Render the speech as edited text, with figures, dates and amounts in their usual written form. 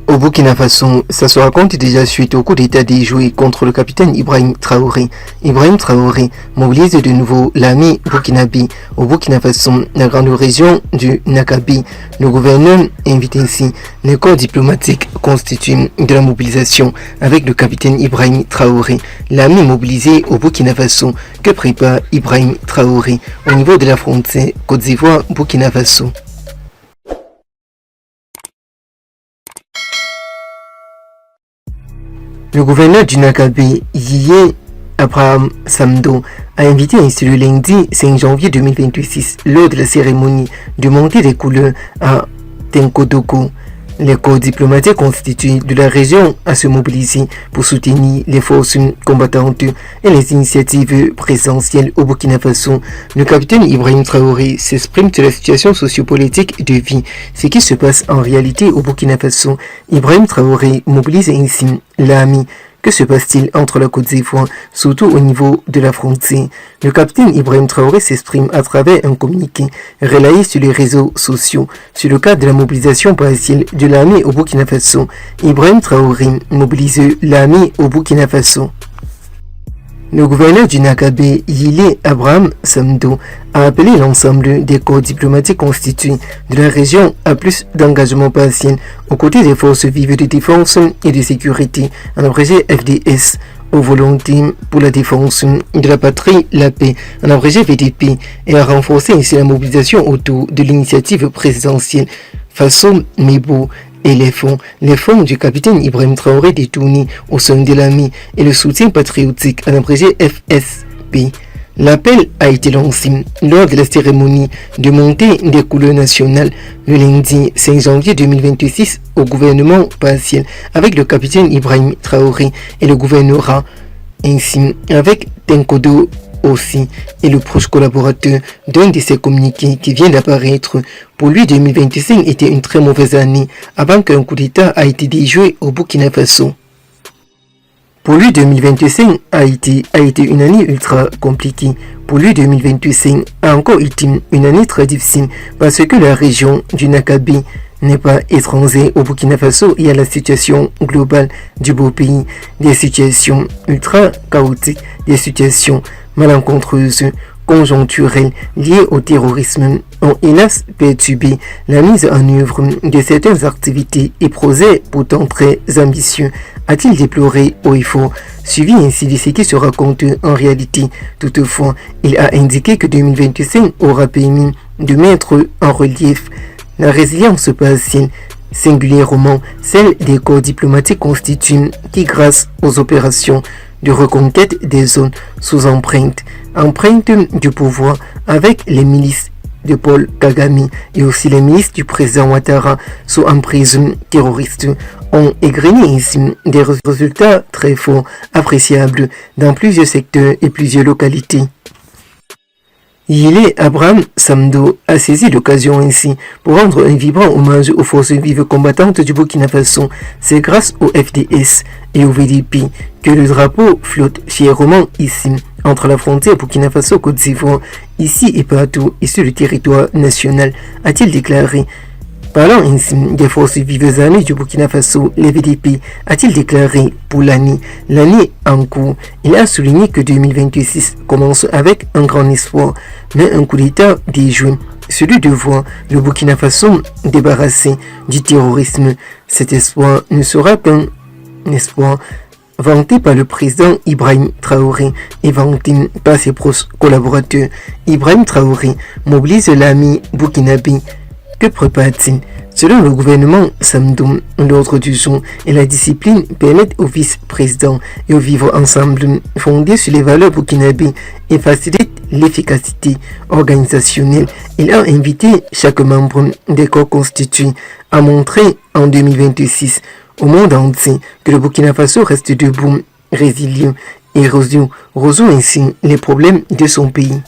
Au Burkina Faso, ça se raconte déjà suite au coup d'état déjoué contre le capitaine Ibrahim Traoré. Ibrahim Traoré mobilise de nouveau l'armée burkinabé au Burkina Faso, la grande région du Nakabi. Le gouverneur invite ainsi les corps diplomatiques constitués de la mobilisation avec le capitaine Ibrahim Traoré. L'armée mobilisée au Burkina Faso que prépare Ibrahim Traoré au niveau de la frontière Côte d'Ivoire-Burkina Faso. Le gouverneur du Nakabi, Yiyé Abraham Samdo, a invité ainsi le lundi 5 janvier 2026 lors de la cérémonie de montée des couleurs à Tenkodoko. Les corps diplomatiques constitués de la région à se mobiliser pour soutenir les forces combattantes et les initiatives présidentielles au Burkina Faso. Le capitaine Ibrahim Traoré s'exprime sur la situation sociopolitique de vie, ce qui se passe en réalité au Burkina Faso. Ibrahim Traoré mobilise ainsi l'armée. Que se passe-t-il entre la Côte d'Ivoire, surtout au niveau de la frontière? Le capitaine Ibrahim Traoré s'exprime à travers un communiqué relayé sur les réseaux sociaux sur le cadre de la mobilisation partielle de l'armée au Burkina Faso. Ibrahim Traoré mobilise l'armée au Burkina Faso. Le gouverneur du Nakabe, Yiyé Abraham Samdo, a appelé l'ensemble des corps diplomatiques constitués de la région à plus d'engagement partiel aux côtés des forces vives de défense et de sécurité, en abrégé FDS, aux volontés pour la défense de la patrie, la paix, en abrégé VDP, et à renforcer ainsi la mobilisation autour de l'initiative présidentielle Faso Mebo et les fonds du capitaine Ibrahim Traoré détournés au sein de l'armée et le soutien patriotique à l'abrégé FSP. L'appel a été lancé lors de la cérémonie de montée des couleurs nationales le lundi 5 janvier 2026 au gouvernement partiel avec le capitaine Ibrahim Traoré et le gouvernorat, ainsi avec Tenkodo aussi et le proche collaborateur d'un de ses communiqués qui vient d'apparaître. Pour lui, 2025 était une très mauvaise année avant qu'un coup d'État a été déjoué au Burkina Faso. Pour lui, 2025 a été une année ultra compliquée. Pour lui, 2025 a encore été une année très difficile parce que la région du Nakabi n'est pas étranger au Burkina Faso et à la situation globale du beau pays. Des situations ultra chaotiques, des situations malencontreuses, conjoncturelles liées au terrorisme ont hélas perturbé la mise en œuvre de certaines activités et projets pourtant très ambitieux, a-t-il déploré au IFO, suivi ainsi de ce qui se raconte en réalité. Toutefois, il a indiqué que 2025 aura permis de mettre en relief la résilience partielle, singulièrement celle des corps diplomatiques constitués qui, grâce aux opérations de reconquête des zones sous empreinte du pouvoir avec les milices de Paul Kagame et aussi les milices du président Ouattara sous emprise terroriste, ont égrené ainsi des résultats très forts, appréciables dans plusieurs secteurs et plusieurs localités. Yiyé Abraham Samdo a saisi l'occasion ainsi pour rendre un vibrant hommage aux forces vives combattantes du Burkina Faso. C'est grâce au FDS et au VDP que le drapeau flotte fièrement ici, entre la frontière Burkina Faso-Côte d'Ivoire, ici et partout et sur le territoire national, a-t-il déclaré. Parlant ainsi des forces vives armées du Burkina Faso, les VDP, a-t-il déclaré pour l'année en cours. Il a souligné que 2026 commence avec un grand espoir, mais un coup d'État déjoué, celui de voir le Burkina Faso débarrassé du terrorisme. Cet espoir ne sera qu'un espoir vanté par le président Ibrahim Traoré et vanté par ses proches collaborateurs. Ibrahim Traoré mobilise l'armée burkinabé. Que prépare-t-il? Selon le gouvernement Samdo, l'ordre du jour et la discipline permettent au vice-président et au vivre ensemble fondé sur les valeurs burkinabées et facilitent l'efficacité organisationnelle. Il a invité chaque membre des corps constitués à montrer en 2026 au monde entier que le Burkina Faso reste debout, résilient et résout ainsi les problèmes de son pays.